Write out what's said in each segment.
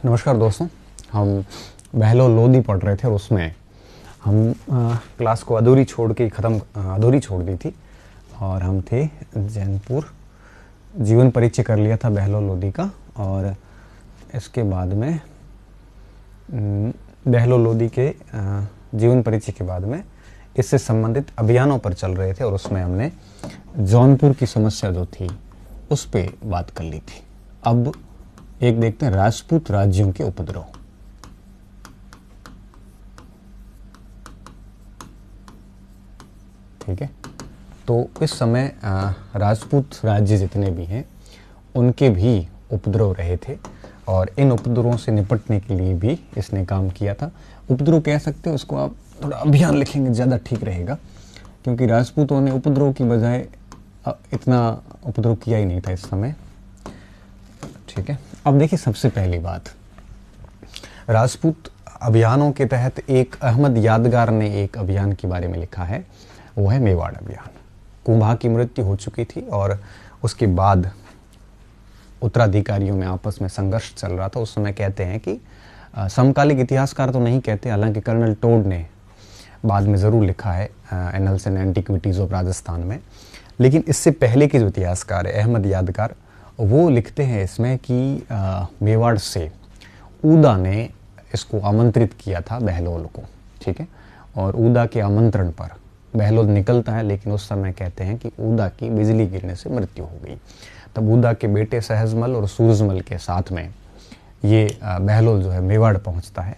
नमस्कार दोस्तों। हम बहलोल लोदी पढ़ रहे थे और उसमें हम क्लास को अधूरी छोड़ दी थी और हम थे जैनपुर। जीवन परिचय कर लिया था बहलोल लोदी का और इसके बाद में बहलोल लोदी के जीवन परिचय के बाद में इससे संबंधित अभियानों पर चल रहे थे और उसमें हमने जौनपुर की समस्या जो थी उस पे बात कर ली थी। अब एक देखते हैं राजपूत राज्यों के उपद्रव। ठीक है, तो इस समय राजपूत राज्य जितने भी हैं उनके भी उपद्रव रहे थे और इन उपद्रवों से निपटने के लिए भी इसने काम किया था। उपद्रव कह सकते हैं उसको, आप थोड़ा अभियान लिखेंगे ज़्यादा ठीक रहेगा, क्योंकि राजपूतों ने उपद्रव की बजाय इतना उपद्रव किया ही नहीं था इस समय। ठीक है, अब देखिए सबसे पहली बात, राजपूत अभियानों के तहत एक अहमद यादगार ने एक अभियान के बारे में लिखा है, वो है मेवाड़ अभियान। कुंभा की मृत्यु हो चुकी थी और उसके बाद उत्तराधिकारियों में आपस में संघर्ष चल रहा था। उस समय कहते हैं कि समकालिक इतिहासकार तो नहीं कहते, हालांकि कर्नल टोड ने बाद में ज़रूर लिखा है annuls and antiquities of Rajasthan में, लेकिन इससे पहले के जो इतिहासकार है अहमद यादगार, वो लिखते हैं इसमें कि मेवाड़ से ऊदा ने इसको आमंत्रित किया था बहलोल को। ठीक है, और ऊदा के आमंत्रण पर बहलोल निकलता है, लेकिन उस समय कहते हैं कि ऊदा की बिजली गिरने से मृत्यु हो गई। तब ऊदा के बेटे सहजमल और सूरजमल के साथ में ये बहलोल जो है मेवाड़ पहुंचता है,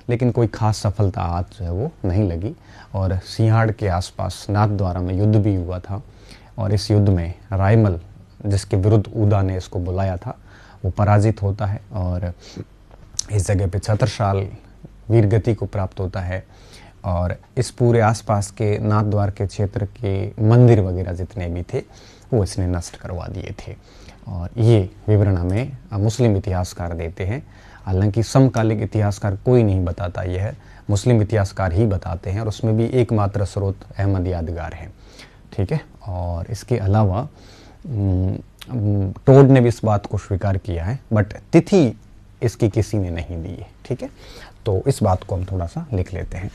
लेकिन कोई खास सफलता आज जो है वो नहीं लगी और सिंहाड़ के आसपास नाथद्वारा में युद्ध भी हुआ था और इस युद्ध में रायमल, जिसके विरुद्ध ऊदा ने इसको बुलाया था, वो पराजित होता है और इस जगह पे छत्रसाल वीरगति को प्राप्त होता है और इस पूरे आसपास के नाथद्वार के क्षेत्र के मंदिर वगैरह जितने भी थे वो इसने नष्ट करवा दिए थे। और ये विवरण हमें मुस्लिम इतिहासकार देते हैं, हालांकि समकालिक इतिहासकार कोई नहीं बताता, यह है मुस्लिम इतिहासकार ही बताते हैं और उसमें भी एकमात्र स्रोत अहमद यादगार है। ठीक है, और इसके अलावा टोड ने भी इस बात को स्वीकार किया है, बट तिथि इसकी किसी ने नहीं दी है। ठीक है, तो इस बात को हम थोड़ा सा लिख लेते हैं।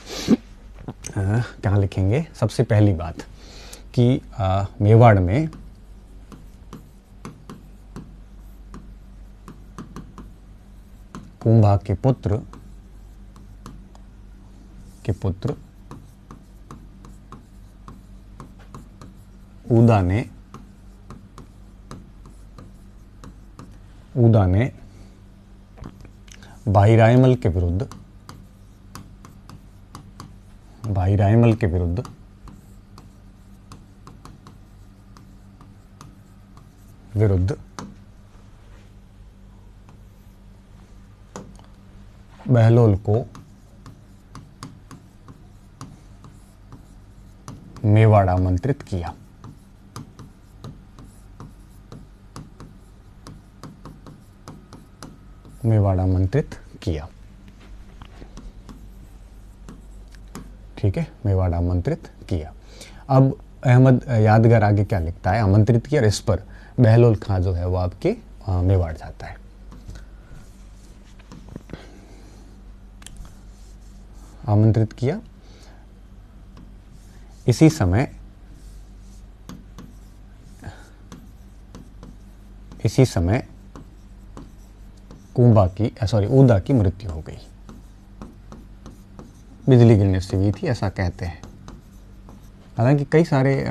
क्या लिखेंगे? सबसे पहली बात कि मेवाड़ में कुंभा के पुत्र ऊदा ने भाई रायमल के विरुद्ध बहलोल को मेवाड़ आमंत्रित किया। ठीक है, मेवाड़ आमंत्रित किया। अब अहमद यादगार आगे क्या लिखता है? आमंत्रित किया और इस पर बहलोल खां जो है वो आपके मेवाड़ जाता है। आमंत्रित किया। इसी समय ऊदा की मृत्यु हो गई, बिजली गिरने से हुई थी ऐसा कहते हैं। हालांकि कई सारे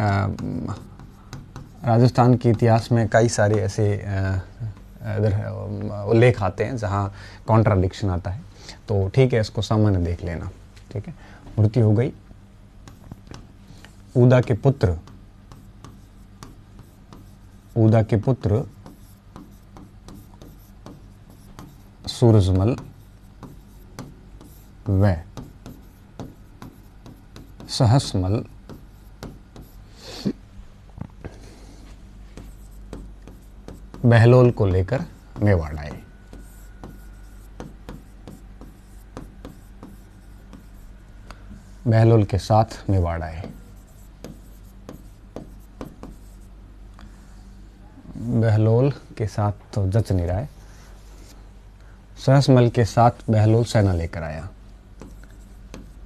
राजस्थान के इतिहास में कई सारे ऐसे उल्लेख आते हैं जहां कॉन्ट्राडिक्शन आता है, तो ठीक है इसको सामान्य देख लेना। ठीक है, मृत्यु हो गई। ऊदा के पुत्र सूरजमल व सहसमल बहलोल को लेकर मेवाड़ आए। बहलोल के साथ मेवाड़ आए। बहलोल के साथ तो जच नहीं रहा है, सहसमल के साथ बहलोल सेना लेकर आया,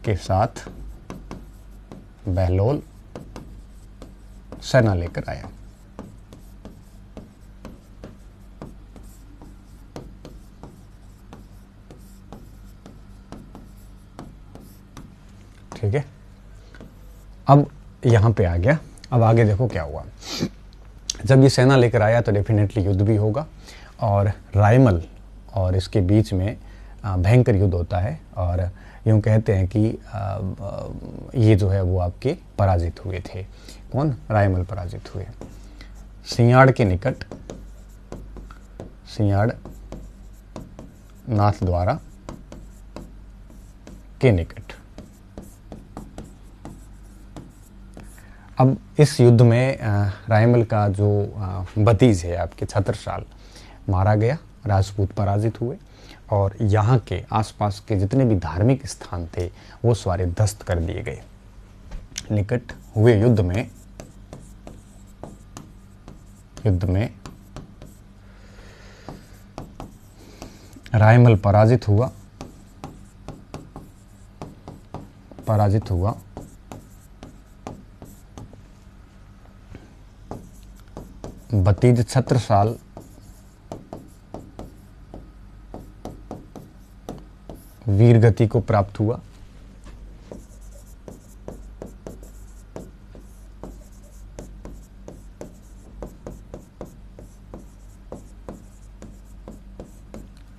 के साथ बहलोल सेना लेकर आया। ठीक है, अब यहां पे आ गया। अब आगे देखो क्या हुआ। जब ये सेना लेकर आया तो डेफिनेटली युद्ध भी होगा और रायमल और इसके बीच में भयंकर युद्ध होता है। और यूँ कहते हैं कि ये जो है वो आपके पराजित हुए थे। कौन? रायमल पराजित हुए। सियाड़ के निकट, सियाड़ नाथद्वारा के निकट। अब इस युद्ध में रायमल का जो भतीज है आपके छत्रसाल मारा गया, राजपूत पराजित हुए और यहाँ के आसपास के जितने भी धार्मिक स्थान थे वो सारे ध्वस्त कर दिए गए। निकट हुए युद्ध में रायमल पराजित हुआ। भतीज छत्रसाल वीर गति को प्राप्त हुआ।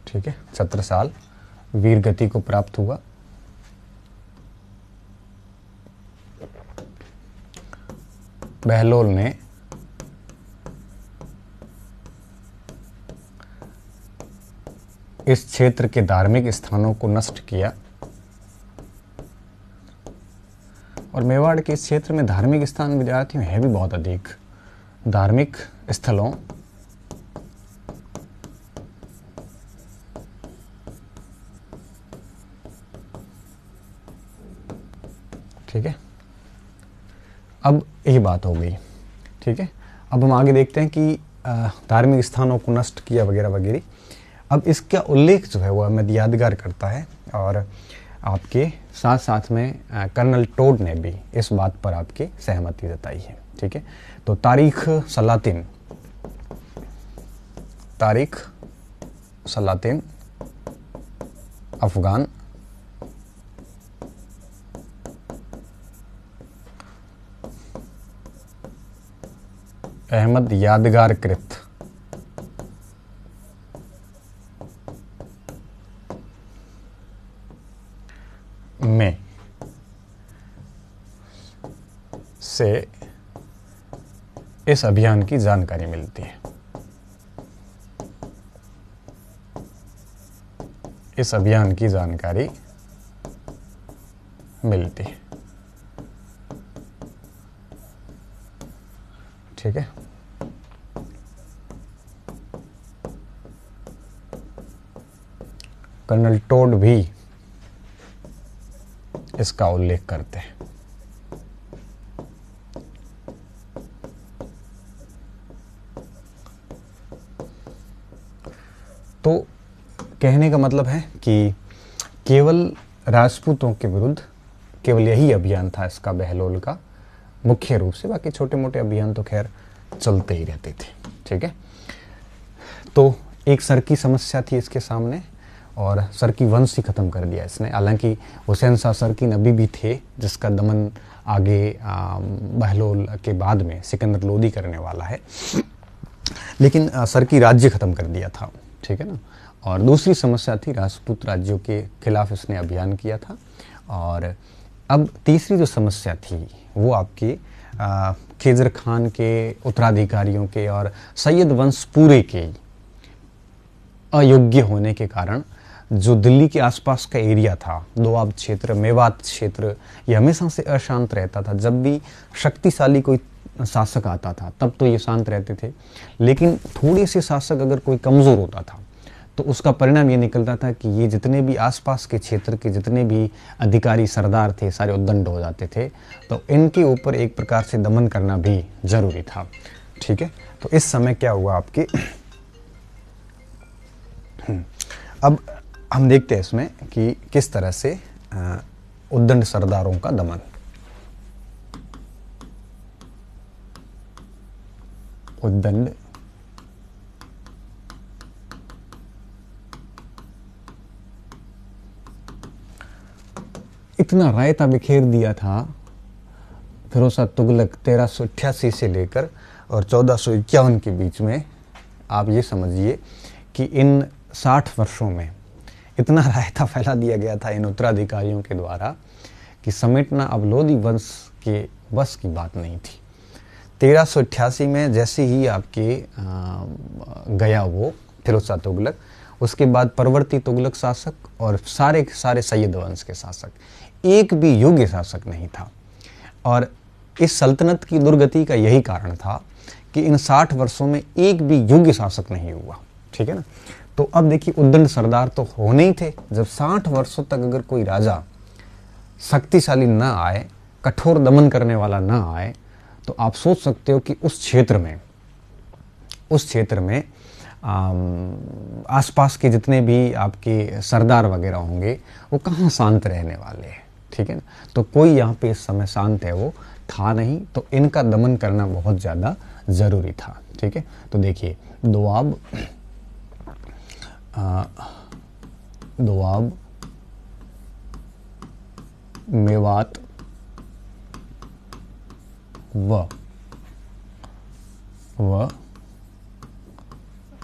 ठीक है, छत्रसाल वीर गति को प्राप्त हुआ। बहलोल ने इस क्षेत्र के धार्मिक स्थानों को नष्ट किया और मेवाड़ के इस क्षेत्र में धार्मिक स्थान विद्यार्थियों है भी बहुत अधिक। धार्मिक स्थलों ठीक है, अब यही बात हो गई। ठीक है, अब हम आगे देखते हैं कि धार्मिक स्थानों को नष्ट किया वगैरह वगैरह। अब इसका उल्लेख जो है वो हमें यादगार करता है और आपके साथ साथ में कर्नल टोड ने भी इस बात पर आपके सहमति जताई है। ठीक है, तो तारीख सलातिन अफगान अहमद यादगार कृत में से इस अभियान की जानकारी मिलती है। इस अभियान की जानकारी मिलती है। ठीक है, कर्नल टोड भी इसका उल्लेख करते हैं। तो कहने का मतलब है कि केवल राजपूतों के विरुद्ध केवल यही अभियान था इसका, बहलोल का मुख्य रूप से। बाकी छोटे मोटे अभियान तो खैर चलते ही रहते थे। ठीक है, तो एक सर की समस्या थी इसके सामने और सर की वंश ही खत्म कर दिया इसने। हालांकि हुसैन शाह सरकीन अभी भी थे जिसका दमन आगे बहलोल के बाद में सिकंदर लोदी करने वाला है, लेकिन सर की राज्य खत्म कर दिया था। ठीक है ना। और दूसरी समस्या थी राजपूत राज्यों के खिलाफ इसने अभियान किया था। और अब तीसरी जो समस्या थी वो आपकी खिजर खान के उत्तराधिकारियों के और सैयद वंश पूरे के अयोग्य होने के कारण जो दिल्ली के आसपास का एरिया था, दोआब क्षेत्र, मेवात क्षेत्र, ये हमेशा से अशांत रहता था। जब भी शक्तिशाली कोई शासक आता था तब तो ये शांत रहते थे, लेकिन थोड़े से शासक अगर कोई कमज़ोर होता था तो उसका परिणाम ये निकलता था कि ये जितने भी आसपास के क्षेत्र के जितने भी अधिकारी सरदार थे सारे उद्दंड हो जाते थे। तो इनके ऊपर एक प्रकार से दमन करना भी जरूरी था। ठीक है, तो इस समय क्या हुआ आपके अब हम देखते हैं इसमें कि किस तरह से उद्दंड सरदारों का दमन। उद्दंड इतना रायता बिखेर दिया था फिरोज तुगलक 1388 से लेकर और 1451 के बीच में। आप ये समझिए कि इन 60 वर्षों में इतना रायता फैला दिया गया था इन उत्तराधिकारियों के द्वारा कि समेटना अब लोधी वंश के बस की बात नहीं थी। 1388 में जैसे ही आपके गया वो फिरोज तुगलक, उसके बाद परवर्ती तुगलक शासक और सारे के सारे सैयद वंश के शासक, एक भी योग्य शासक नहीं था। और इस सल्तनत की दुर्गति का यही कारण था कि इन 60 वर्षों में एक भी योग्य शासक नहीं हुआ। ठीक है ना। तो अब देखिए उद्दंड सरदार तो होने ही थे। जब 60 वर्षों तक अगर कोई राजा शक्तिशाली ना आए, कठोर दमन करने वाला ना आए, तो आप सोच सकते हो कि उस क्षेत्र में आसपास के जितने भी आपके सरदार वगैरह होंगे वो कहाँ शांत रहने वाले हैं। ठीक है ना। तो कोई यहाँ पे इस समय शांत है वो था नहीं, तो इनका दमन करना बहुत ज़्यादा ज़रूरी था। ठीक है। तो देखिए दोआब मेवात व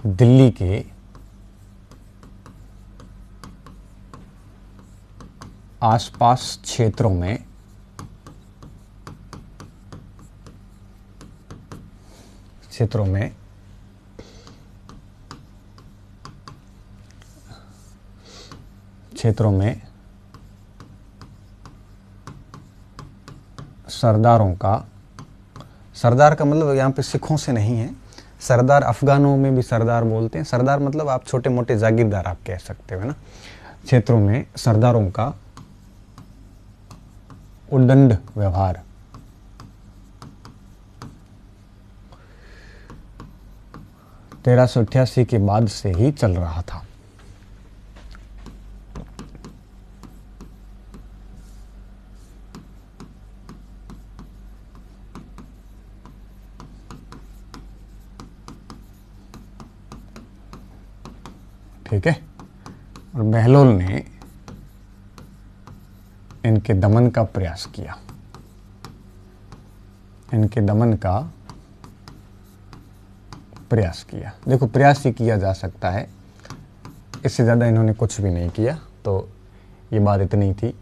दिल्ली के आसपास क्षेत्रों में सरदार का मतलब यहाँ पे सिखों से नहीं है। सरदार अफगानों में भी सरदार बोलते हैं। सरदार मतलब आप छोटे मोटे जागीरदार आप कह सकते हो ना। क्षेत्रों में सरदारों का उद्दंड व्यवहार तेरह सौ 88 के बाद से ही चल रहा था। ठीक है। और बहलोल ने इनके दमन का प्रयास किया। देखो प्रयास ही किया जा सकता है, इससे ज़्यादा इन्होंने कुछ भी नहीं किया। तो ये बात इतनी थी।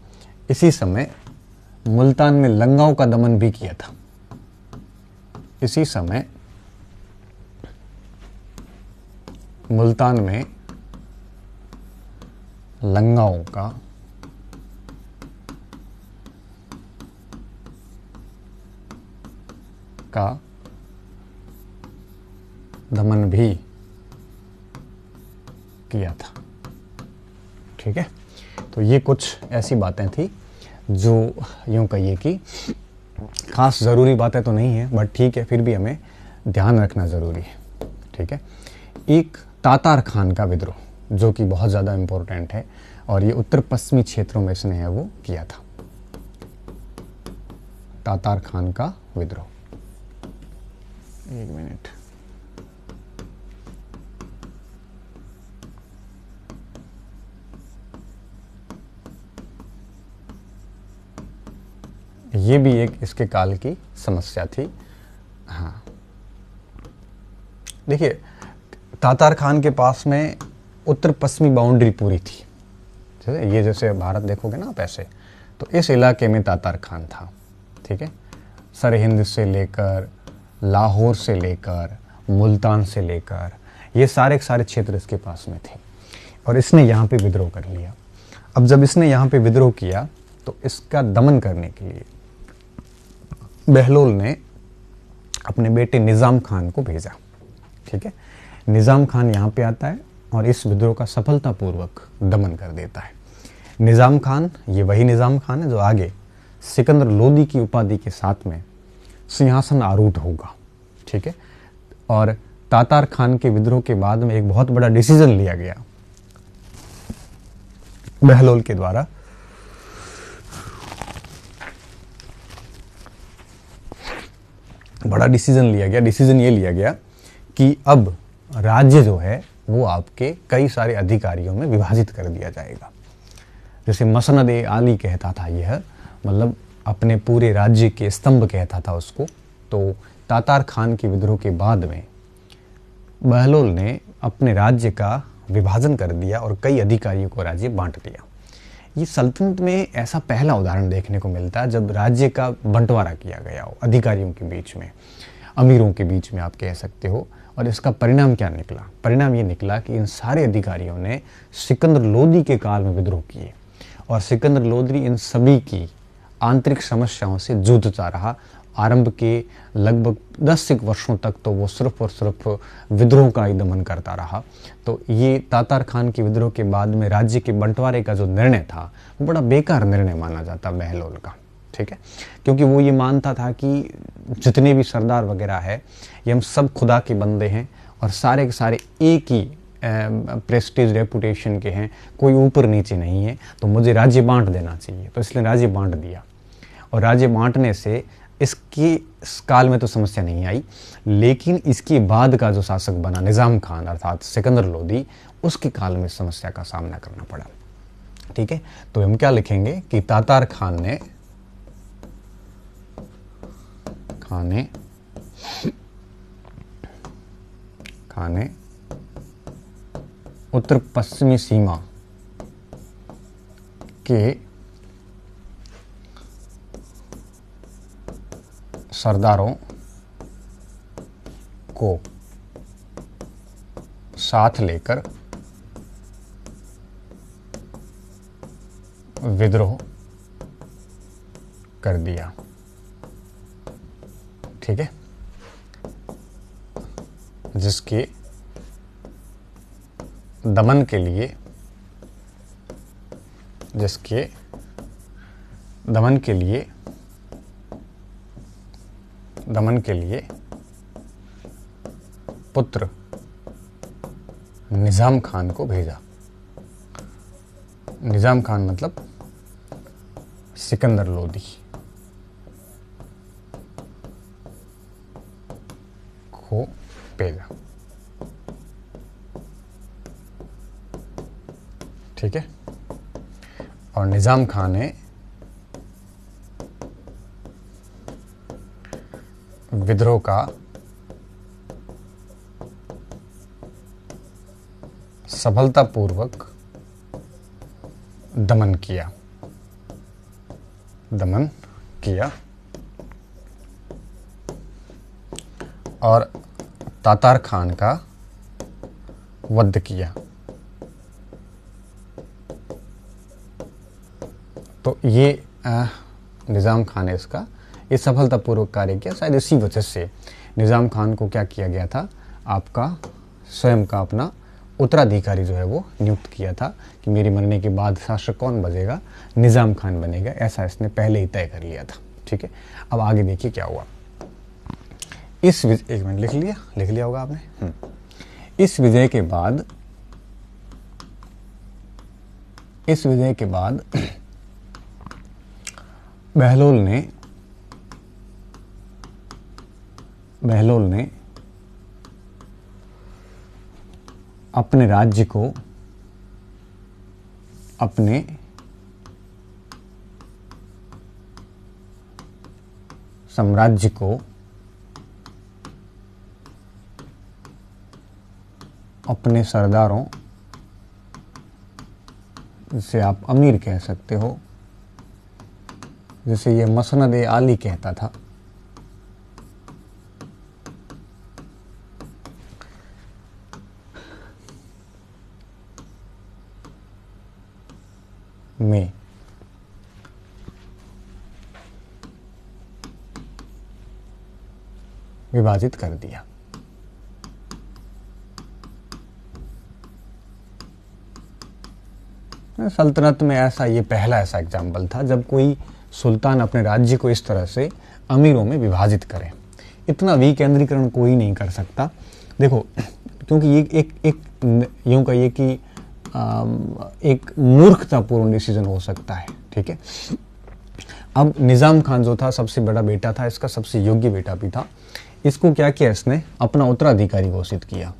इसी समय मुल्तान में लंगाओं का दमन भी किया था। इसी समय मुल्तान में लंगाओं का दमन भी किया था। ठीक है। तो ये कुछ ऐसी बातें थी जो यूं कहिए कि खास ज़रूरी बातें तो नहीं है, बट ठीक है, फिर भी हमें ध्यान रखना ज़रूरी है। ठीक है। एक तातार खान का विद्रोह जो कि बहुत ज़्यादा इम्पोर्टेंट है, और ये उत्तर पश्चिमी क्षेत्रों में इसने है वो किया था। तातार खान का विद्रोह। एक मिनट। ये भी एक इसके काल की समस्या थी। हाँ, देखिए तातार खान के पास में उत्तर पश्चिमी बाउंड्री पूरी थी। ये जैसे भारत देखोगे ना आप ऐसे, तो इस इलाके में तातार खान था। ठीक है। सरहिंद से लेकर, लाहौर से लेकर, मुल्तान से लेकर, ये सारे क्षेत्र इसके पास में थे, और इसने यहाँ पे विद्रोह कर लिया। अब जब इसने यहाँ पे विद्रोह किया तो इसका दमन करने के लिए बहलोल ने अपने बेटे निज़ाम खान को भेजा। ठीक है। निज़ाम खान यहाँ पे आता है और इस विद्रोह का सफलतापूर्वक दमन कर देता है। निज़ाम खान ये वही निज़ाम खान है जो आगे सिकंदर लोदी की उपाधि के साथ में सिंहासन आरूढ़ होगा। ठीक है। और तातार खान के विद्रोह के बाद में एक बहुत बड़ा डिसीजन लिया गया बहलोल के द्वारा बड़ा डिसीजन लिया गया। डिसीजन ये लिया गया कि अब राज्य जो है वो आपके कई सारे अधिकारियों में विभाजित कर दिया जाएगा। जैसे मसनद आली कहता था यह, मतलब अपने पूरे राज्य के स्तंभ कहता था उसको। तो तातार खान के विद्रोह के बाद में बहलोल ने अपने राज्य का विभाजन कर दिया और कई अधिकारियों को राज्य बांट दिया। ये सल्तनत में ऐसा पहला उदाहरण देखने को मिलता है जब राज्य का बंटवारा किया गया हो अधिकारियों के बीच में, अमीरों के बीच में आप कह सकते हो। और इसका परिणाम क्या निकला? परिणाम ये निकला कि इन सारे अधिकारियों ने सिकंदर लोदी के काल में विद्रोह किए और सिकंदर लोदी इन सभी की आंतरिक समस्याओं से जूझता रहा। आरंभ के लगभग 10 वर्षों तक तो वो सिर्फ और सिर्फ विद्रोह का ही दमन करता रहा। तो ये तातार खान के विद्रोह के बाद में राज्य के बंटवारे का जो निर्णय था वो बड़ा बेकार निर्णय माना जाता बहलोल का, ठीक है, क्योंकि वो ये मानता था कि जितने भी सरदार वगैरह है ये हम सब खुदा के बंदे हैं और सारे के सारे एक ही प्रेस्टीज रेपुटेशन के हैं, कोई ऊपर नीचे नहीं है, तो मुझे राज्य बांट देना चाहिए। तो इसलिए राज्य बांट दिया और राज्य बांटने से इसके इस काल में तो समस्या नहीं आई, लेकिन इसके बाद का जो शासक बना निज़ाम खान अर्थात सिकंदर लोदी, उसके काल में समस्या का सामना करना पड़ा। ठीक है, तो हम क्या लिखेंगे कि तातार खान ने उत्तर पश्चिमी सीमा के सरदारों को साथ लेकर विद्रोह कर दिया। ठीक है, जिसके दमन के लिए पुत्र निजाम खान को भेजा। निजाम खान मतलब सिकंदर लोदी को भेजा। ठीक है, और निजाम खान ने विद्रोह का सफलतापूर्वक दमन किया और तातार खान का वध किया। तो ये निज़ाम खान ने इसका ये सफलतापूर्वक कार्य किया। शायद इसी वजह से निज़ाम खान को क्या किया गया था, आपका स्वयं का अपना उत्तराधिकारी जो है वो नियुक्त किया था कि मेरे मरने के बाद शासक कौन बनेगा, निज़ाम खान बनेगा, ऐसा इसने पहले ही तय कर लिया था। ठीक है, अब आगे देखिए क्या हुआ। एक मिनट लिख लिया होगा आपने। इस विजय के बाद बहलोल ने अपने राज्य को अपने साम्राज्य को अपने सरदारों, जिसे आप अमीर कह सकते हो, जैसे ये मसनद आली कहता था, में विभाजित कर दिया। सल्तनत में ऐसा ये पहला ऐसा एग्जाम्पल था जब कोई सुल्तान अपने राज्य को इस तरह से अमीरों में विभाजित करे। इतना विकेंद्रीकरण कोई नहीं कर सकता। देखो, क्योंकि ये एक यूं कहिए कि एक मूर्खतापूर्ण डिसीजन हो सकता है। ठीक है, अब निजाम खान जो था सबसे बड़ा बेटा था, इसका सबसे योग्य बेटा भी था। इसको क्या किया, इसने अपना उत्तराधिकारी घोषित किया।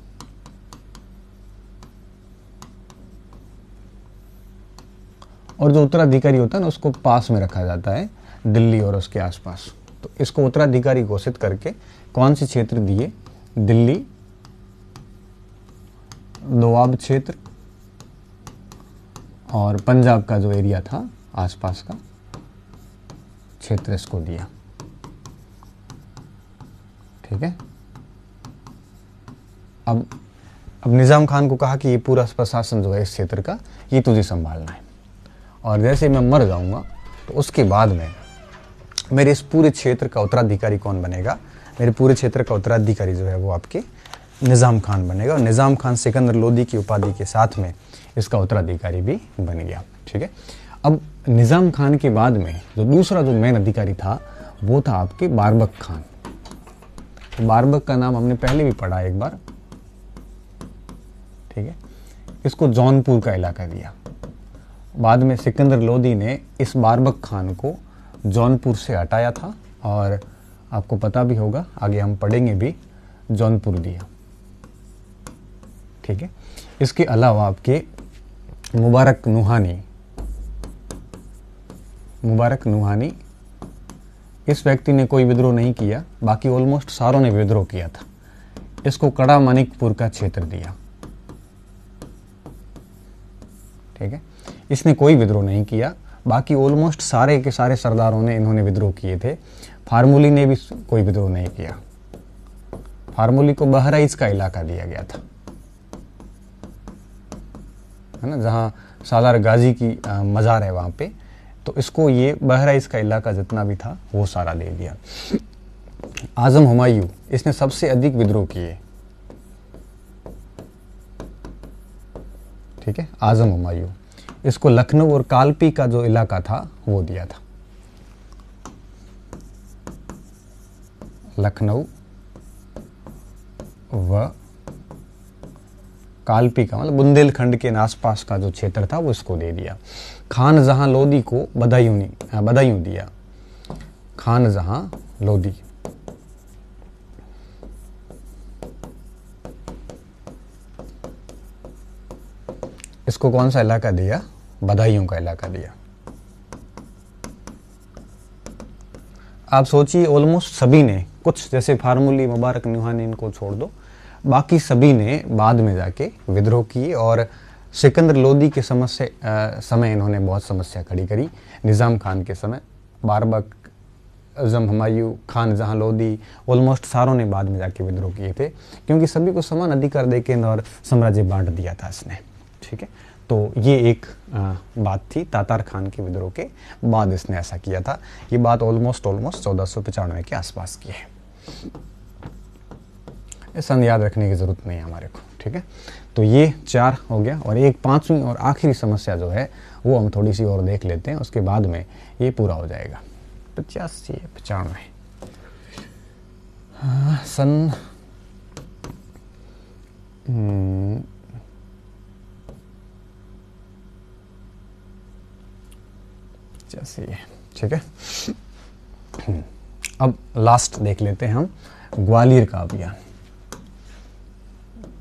और जो उत्तराधिकारी होता है ना, उसको पास में रखा जाता है, दिल्ली और उसके आसपास। तो इसको उत्तराधिकारी घोषित करके कौन से क्षेत्र दिए, दिल्ली, दोआब क्षेत्र और पंजाब का जो एरिया था आसपास का क्षेत्र इसको दिया। ठीक है, अब निजाम खान को कहा कि ये पूरा प्रशासन जो है इस क्षेत्र का, ये तुझे संभालना है, और जैसे मैं मर जाऊंगा तो उसके बाद में मेरे इस पूरे क्षेत्र का उत्तराधिकारी कौन बनेगा, मेरे पूरे क्षेत्र का उत्तराधिकारी जो है वो आपके निज़ाम खान बनेगा। और निज़ाम खान सिकंदर लोदी की उपाधि के साथ में इसका उत्तराधिकारी भी बन गया। ठीक है, अब निज़ाम खान के बाद में जो दूसरा जो मेन अधिकारी था वो था आपके बारबक खान। तो बारबक का नाम हमने पहले भी पढ़ा एक बार। ठीक है, इसको जौनपुर का इलाका दिया। बाद में सिकंदर लोदी ने इस बारबक खान को जौनपुर से हटाया था, और आपको पता भी होगा, आगे हम पढ़ेंगे भी, जौनपुर दिया। ठीक है, इसके अलावा आपके मुबारक नुहानी, इस व्यक्ति ने कोई विद्रोह नहीं किया, बाकी ऑलमोस्ट सारों ने विद्रोह किया था। इसको कड़ा मानिकपुर का क्षेत्र दिया। ठीक है, इसने कोई विद्रोह नहीं किया, बाकी ऑलमोस्ट सारे के सारे सरदारों ने इन्होंने विद्रोह किए थे। फार्मूली ने भी कोई विद्रोह नहीं किया। फार्मूली को बहराइच का इलाका दिया गया था, है ना, जहां सालार गाजी की मजार है वहां पे। तो इसको ये बहराइच का इलाका जितना भी था वो सारा दे दिया। आजम हुमायूं, इसने सबसे अधिक विद्रोह किए। ठीक है, आजम हुमायूं, इसको लखनऊ और कालपी का जो इलाका था वो दिया था। लखनऊ व कालपी का मतलब बुंदेलखंड के आसपास का जो क्षेत्र था वो इसको दे दिया। खान जहां लोदी को बदायूं दिया। खान जहां लोदी, इसको कौन सा इलाका दिया, बदायूं का इलाका दिया। आप सोचिए, ऑलमोस्ट सभी ने, कुछ जैसे फार्मूली, मुबारक नुहानी, इनको छोड़ दो, बाकी सभी ने बाद में जाके विद्रोह किए, और सिकंदर लोदी के समय इन्होंने बहुत समस्या खड़ी करी। निज़ाम खान के समय बारबक, आजम हुमायूं, खान जहां लोदी, ऑलमोस्ट सारों ने बाद में जाके विद्रोह किए थे, क्योंकि सभी को समान अधिकार देके और साम्राज्य बांट दिया था इसने। ठीक है, तो ये एक बात थी, तातार खान के विद्रोह के बाद इसने ऐसा किया था। ये बात ऑलमोस्ट 1495 के आसपास की है। सन याद रखने की जरूरत नहीं है हमारे को। ठीक है, तो ये 4 हो गया, और एक 5वीं और आखिरी समस्या जो है वो हम थोड़ी सी और देख लेते हैं, उसके बाद में ये पूरा हो जाएगा। 95 सन जैसे, ठीक है। अब लास्ट देख लेते हैं हम, ग्वालियर का अभियान।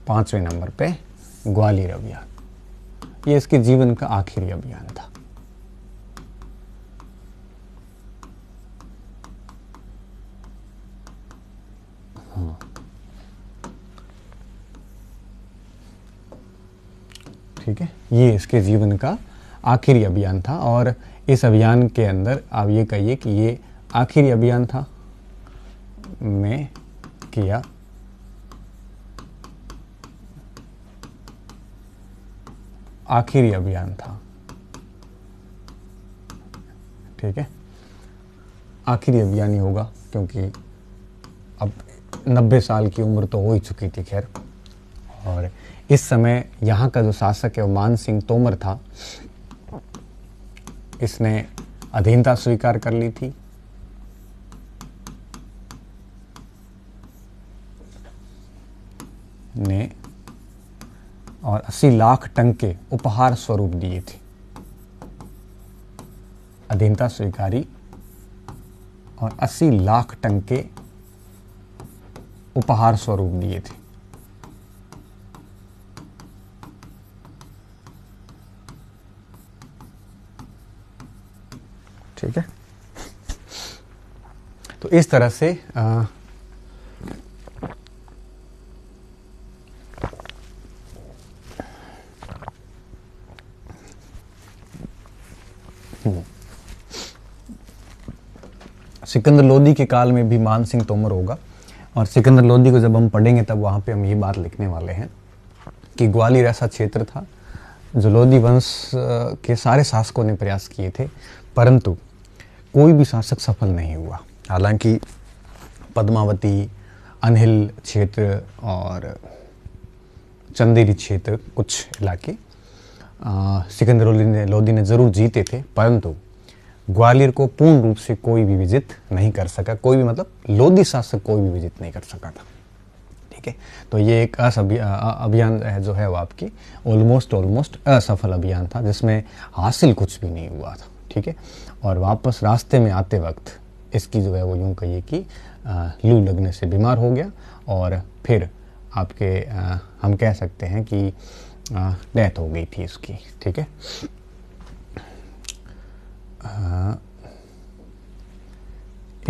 5वें नंबर पे ग्वालियर अभियान। ये इसके जीवन का आखिरी अभियान था। हाँ, ठीक है, ये इसके जीवन का आखिरी अभियान था, और इस अभियान के अंदर आप ये कहिए कि ये आखिरी अभियान था में किया आखिरी अभियान था। ठीक है, आखिरी अभियान ही होगा, क्योंकि अब 90 साल की उम्र तो हो ही चुकी थी खैर। और इस समय यहाँ का जो शासक है वो मान सिंह तोमर था। इसने अधीनता स्वीकार कर ली थी। और 80 लाख टंके उपहार स्वरूप दिए थे। अधीनता स्वीकारी और 80 लाख टंके उपहार स्वरूप दिए थे। ठीक है, तो इस तरह से सिकंदर लोदी के काल में भी मान सिंह तोमर होगा, और सिकंदर लोदी को जब हम पढ़ेंगे तब वहाँ पे हम ये बात लिखने वाले हैं कि ग्वालियर ऐसा क्षेत्र था जो लोदी वंश के सारे शासकों ने प्रयास किए थे, परंतु कोई भी शासक सफल नहीं हुआ। हालांकि पद्मावती, अनहिल क्षेत्र और चंदेरी क्षेत्र, कुछ इलाके सिकंदर लोदी ने ज़रूर जीते थे, परंतु ग्वालियर को पूर्ण रूप से कोई भी विजित नहीं कर सका। कोई भी मतलब लोदी शासक कोई भी विजित नहीं कर सका था। ठीक है, तो ये एक अभियान जो है वो आपकी ऑलमोस्ट असफल अभियान था, जिसमें हासिल कुछ भी नहीं हुआ था। ठीक है, और वापस रास्ते में आते वक्त इसकी जो है वो यूँ कहिए कि लू लगने से बीमार हो गया, और फिर आपके हम कह सकते हैं कि डेथ हो गई थी इसकी। ठीक है,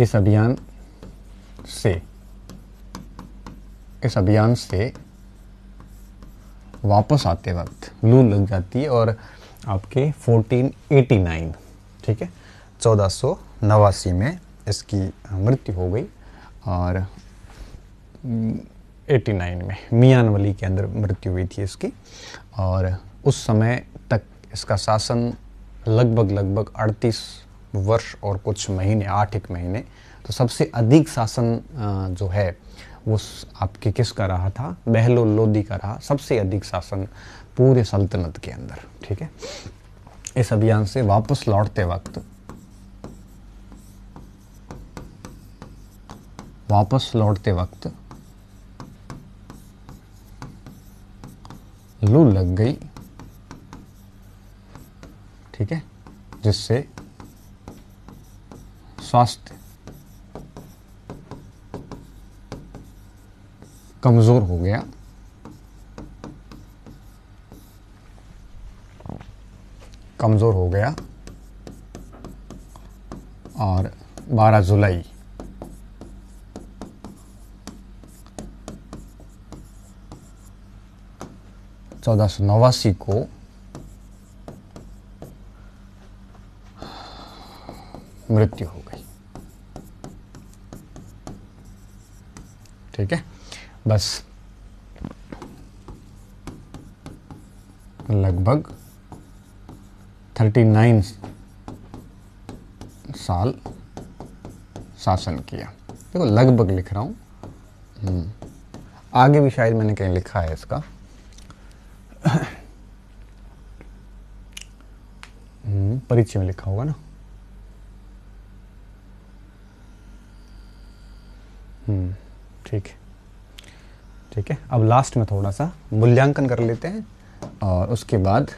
इस अभियान से वापस आते वक्त लू लग जाती है और आपके 1489, ठीक है, 1489 में इसकी मृत्यु हो गई, और 89 में मियानवली के अंदर मृत्यु हुई थी इसकी। और उस समय तक इसका शासन लगभग 38 वर्ष और कुछ महीने, 8 महीने। तो सबसे अधिक शासन जो है वो आपके किसका रहा था? बहलोल लोदी का रहा, सबसे अधिक शासन पूरे सल्तनत के अंदर। ठीक है, इस अभियान से वापस लौटते वक्त लू लग गई। ठीक है, जिससे स्वास्थ्य कमजोर हो गया, और 12 जुलाई 1489 को मृत्यु हो गई। ठीक है, बस लगभग 39 साल शासन किया। देखो लगभग लिख रहा हूं, आगे भी शायद मैंने कहीं लिखा है इसका। परिचय में लिखा होगा ना। ठीक है, अब लास्ट में थोड़ा सा मूल्यांकन कर लेते हैं, और उसके बाद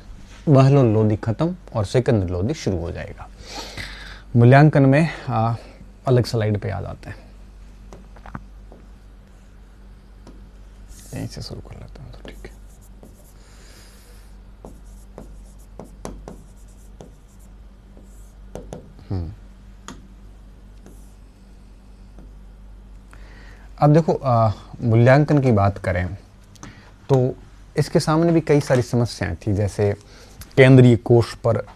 बहलोल लोदी खत्म और सिकंदर लोदी शुरू हो जाएगा। मूल्यांकन में अलग स्लाइड पे आ जाते हैं, यहीं से शुरू कर लेते हैं। तो ठीक है, अब देखो मूल्यांकन की बात करें तो इसके सामने भी कई सारी समस्याएं थी। जैसे केंद्रीय कोष पर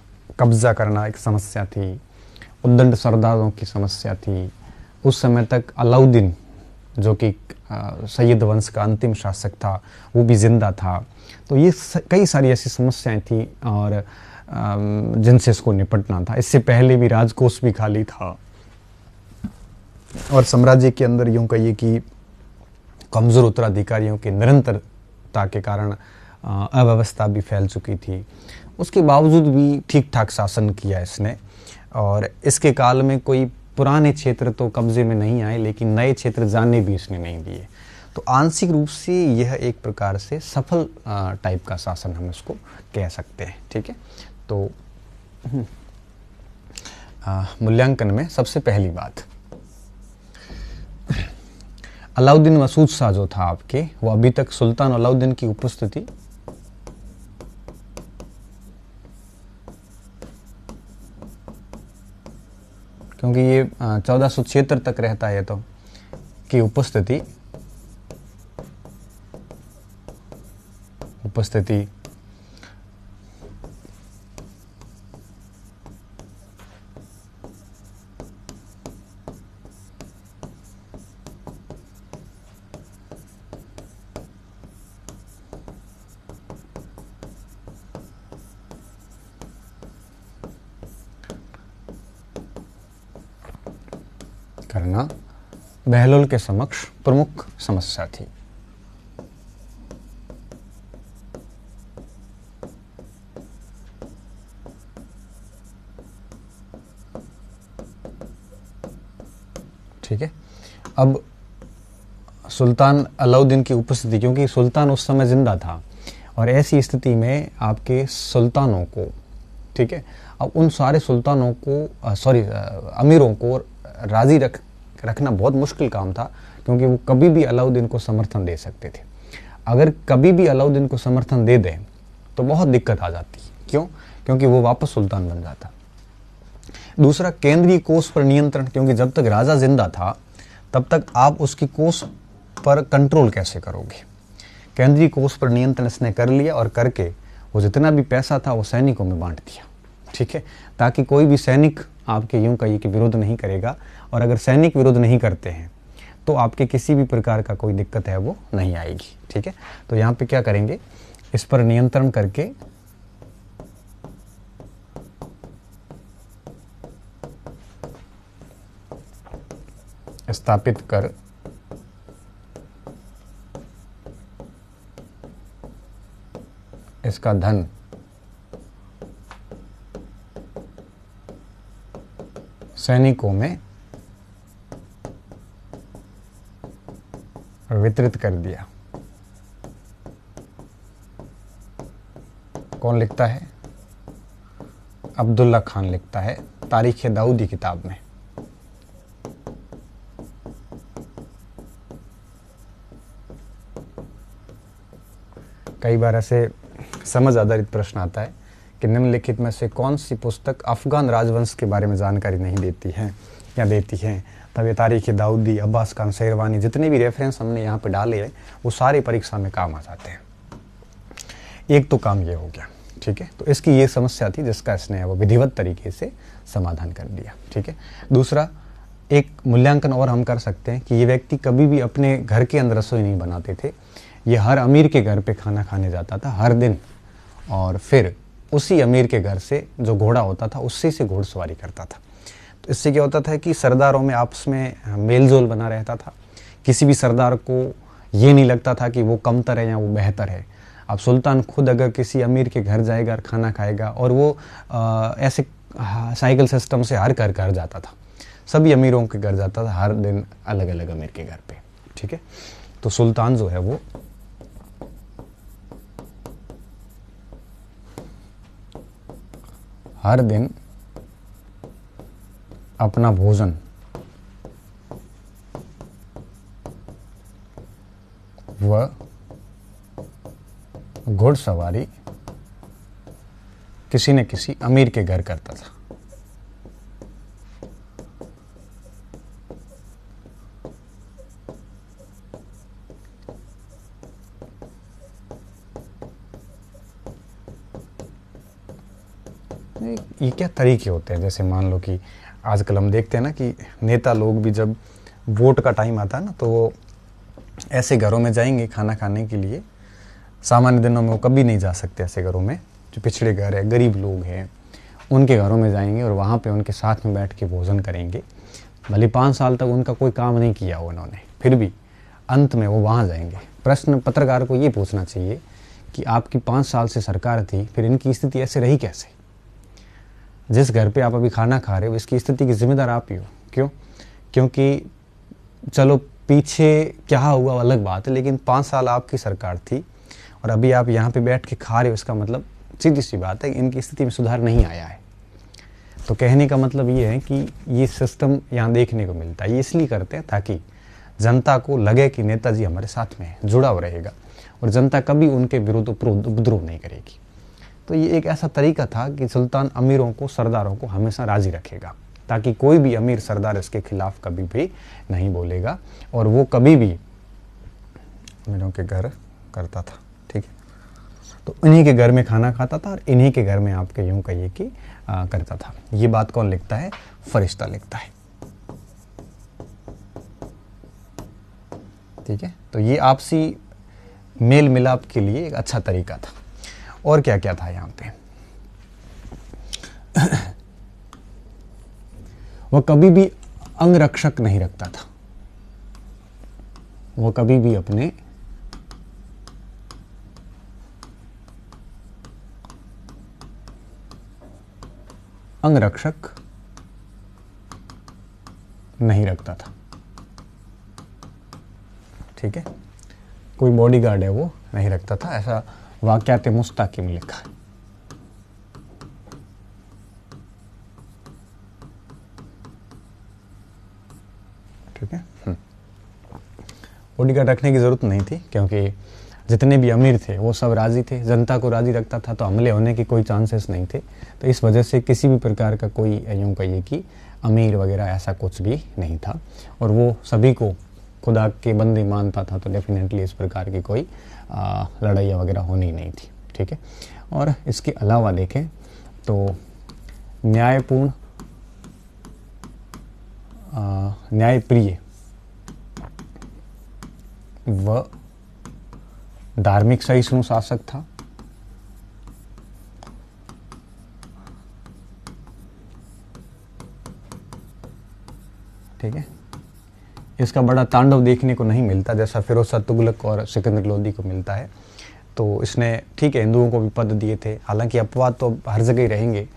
कब्जा करना एक समस्या थी, उद्दंड सरदारों की समस्या थी। उस समय तक अलाउद्दीन जो कि सैयद वंश का अंतिम शासक था वो भी जिंदा था। तो ये कई सारी ऐसी समस्याएं थी और जिनसे इसको निपटना था। इससे पहले भी राजकोष भी खाली था और साम्राज्य के अंदर यूं कहिए कि कमजोर उत्तराधिकारियों के निरंतरता के कारण अव्यवस्था भी फैल चुकी थी। उसके बावजूद भी ठीक ठाक शासन किया इसने, और इसके काल में कोई पुराने क्षेत्र तो कब्जे में नहीं आए, लेकिन नए क्षेत्र जाने भी इसने नहीं दिए। तो आंशिक रूप से यह एक प्रकार से सफल टाइप का शासन हम इसको कह सकते हैं। ठीक है, तो मूल्यांकन में सबसे पहली बात, अलाउद्दीन मसूद शाह जो था आपके, वो अभी तक सुल्तान अलाउद्दीन की उपस्थिति क्योंकि ये 1476 तक रहता है, तो की उपस्थिति करना बहलोल के समक्ष प्रमुख समस्या थी। ठीक है, अब सुल्तान अलाउद्दीन की उपस्थिति, क्योंकि सुल्तान उस समय जिंदा था और ऐसी स्थिति में आपके सुल्तानों को, ठीक है, अब उन सारे सुल्तानों को अमीरों को राजी रखना बहुत मुश्किल काम था, क्योंकि वो कभी भी अलाउद्दीन को समर्थन दे सकते थे। अगर कभी भी अलाउद्दीन को समर्थन दे दें तो बहुत दिक्कत आ जाती। क्यों? क्योंकि वो वापस सुल्तान बन जाता। दूसरा, केंद्रीय कोष पर नियंत्रण, क्योंकि जब तक राजा जिंदा था तब तक आप उसकी कोष पर कंट्रोल कैसे करोगे। केंद्रीय कोष पर नियंत्रण इसने कर लिया और करके वो जितना भी पैसा था वो सैनिकों में बांट दिया। ठीक है, ताकि कोई भी सैनिक आपके यूं कहिए कि विरोध नहीं करेगा, और अगर सैनिक विरोध नहीं करते हैं तो आपके किसी भी प्रकार का कोई दिक्कत है वो नहीं आएगी। ठीक है, तो यहाँ पे क्या करेंगे, इस पर नियंत्रण करके स्थापित कर इसका धन सैनिकों में वितरित कर दिया। कौन लिखता है? अब्दुल्ला खान लिखता है तारीख-ए-दाऊदी किताब में। कई बार ऐसे समझ आधारित प्रश्न आता है कि निम्नलिखित में से कौन सी पुस्तक अफगान राजवंश के बारे में जानकारी नहीं देती है या देती है। तब ये तारीख-ए-दाऊदी, अब्बास खान शेरवानी, जितने भी रेफरेंस हमने यहाँ पे डाले हैं वो सारे परीक्षा में काम आ जाते हैं। एक तो काम ये हो गया। ठीक है, तो इसकी ये समस्या थी जिसका इसने वो विधिवत तरीके से समाधान कर दिया। ठीक है, दूसरा, एक मूल्यांकन और हम कर सकते हैं कि ये व्यक्ति कभी भी अपने घर के अंदर रसोई नहीं बनाते थे। ये हर अमीर के घर पे खाना खाने जाता था हर दिन, और फिर उसी अमीर के घर से जो घोड़ा होता था उससे से घोड़सवारी करता था। तो इससे क्या होता था कि सरदारों में आपस में मेलजोल बना रहता था। किसी भी सरदार को ये नहीं लगता था कि वो कमतर है या वो बेहतर है। अब सुल्तान खुद अगर किसी अमीर के घर जाएगा और खाना खाएगा, और वो ऐसे साइकिल सिस्टम से हर घर जाता था, सभी अमीरों के घर जाता था हर दिन अलग अलग अमीर के घर पे। ठीक है, तो सुल्तान जो है वो हर दिन अपना भोजन व घुड़सवारी किसी न किसी अमीर के घर करता था। ये क्या तरीके होते हैं, जैसे मान लो कि आजकल हम देखते हैं ना कि नेता लोग भी जब वोट का टाइम आता है ना तो वो ऐसे घरों में जाएंगे खाना खाने के लिए। सामान्य दिनों में वो कभी नहीं जा सकते ऐसे घरों में, जो पिछड़े घर है, गरीब लोग हैं, उनके घरों में जाएंगे और वहाँ पे उनके साथ में बैठ के भोजन करेंगे। भले 5 साल तक उनका कोई काम नहीं किया उन्होंने, फिर भी अंत में वो वहाँ जाएंगे। प्रश्न पत्रकार को ये पूछना चाहिए कि आपकी 5 साल से सरकार थी, फिर इनकी स्थिति ऐसे रही कैसे? जिस घर पे आप अभी खाना खा रहे हो इसकी स्थिति की जिम्मेदार आप ही हो। क्यों? क्योंकि चलो पीछे क्या हुआ वो अलग बात है, लेकिन 5 साल आपकी सरकार थी और अभी आप यहाँ पे बैठ के खा रहे हो, इसका मतलब सीधी सी बात है इनकी स्थिति में सुधार नहीं आया है। तो कहने का मतलब ये है कि ये सिस्टम यहाँ देखने को मिलता है। ये इसलिए करते हैं ताकि जनता को लगे कि नेताजी हमारे साथ में है, जुड़ा हुआ रहेगा और जनता कभी उनके विरुद्ध उपद्रव नहीं करेगी। तो ये एक ऐसा तरीका था कि सुल्तान अमीरों को, सरदारों को हमेशा राजी रखेगा ताकि कोई भी अमीर सरदार इसके खिलाफ कभी भी नहीं बोलेगा और वो कभी भी अमीरों के घर करता था। ठीक है, तो इन्हीं के घर में खाना खाता था और इन्हीं के घर में आपके यूं कहिए कि करता था। ये बात कौन लिखता है? फरिश्ता लिखता है। ठीक है, तो ये आपसी मेल मिलाप के लिए एक अच्छा तरीका था। और क्या क्या था यहाँ पे? वह कभी भी अंगरक्षक नहीं रखता था। वो कभी भी अपने अंगरक्षक नहीं रखता था। ठीक है, कोई बॉडीगार्ड है वो नहीं रखता था, ऐसा वाक़यात मुस्ताक़ी में लिखा है। ठीक है, बॉडीगार्ड रखने की ज़रूरत नहीं थी क्योंकि जितने भी अमीर थे वो सब राज़ी थे, जनता को राज़ी रखता था, तो हमले होने के कोई चांसेस नहीं थे। तो इस वजह से किसी भी प्रकार का कोई यूँ कहिए कि अमीर वगैरह ऐसा कुछ भी नहीं था और वो सभी को खुदा के बंदे मानता था। तो डेफिनेटली इस प्रकार की कोई लड़ाई वगैरह होनी नहीं थी। ठीक है, और इसके अलावा देखें तो न्यायपूर्ण, न्यायप्रिय व धार्मिक सहिष्णु शासक था। ठीक है, इसका बड़ा तांडव देखने को नहीं मिलता जैसा फिरोज शाह तुगलक और सिकंदर लोदी को मिलता है। तो इसने ठीक है हिंदुओं को भी पद दिए थे, हालांकि अपवाद तो हर जगह ही रहेंगे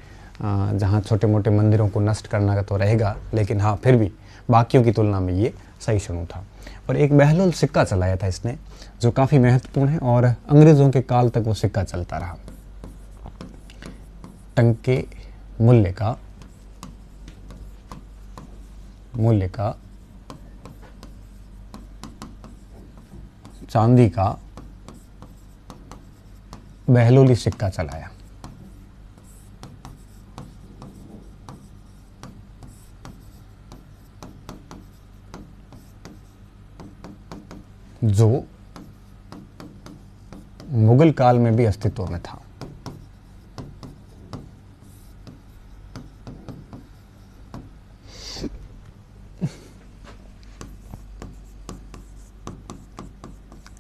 जहाँ छोटे मोटे मंदिरों को नष्ट करना का तो रहेगा, लेकिन हाँ फिर भी बाकियों की तुलना में ये सहिष्णु था। और एक बहलोल सिक्का चलाया था इसने जो काफ़ी महत्वपूर्ण है और अंग्रेज़ों के काल तक वो सिक्का चलता रहा। टंके मूल्य का चांदी का बहलोली सिक्का चलाया। जो मुगल काल में भी अस्तित्व में था।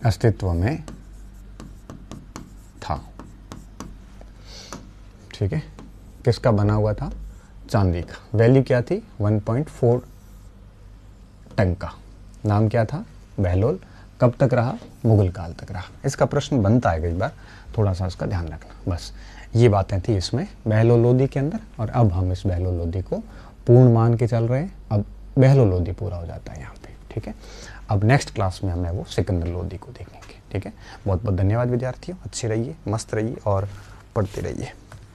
अस्तित्व में था। ठीक है, किसका बना हुआ था? चांदी का। वैल्यू क्या थी? 1.4 टन का। नाम क्या था? बहलोल। कब तक रहा? मुगल काल तक रहा। इसका प्रश्न बनता है कई बार, थोड़ा सा इसका ध्यान रखना। बस ये बातें थी इसमें बहलोल लोदी के अंदर, और अब हम इस बहलोल लोदी को पूर्ण मान के चल रहे हैं। अब बहलोल लोदी पूरा हो जाता है यहाँ पे। ठीक है, अब नेक्स्ट क्लास में हमें वो सिकंदर लोदी को देखेंगे। ठीक है, बहुत बहुत धन्यवाद विद्यार्थियों। अच्छे रहिए, मस्त रहिए और पढ़ते रहिए।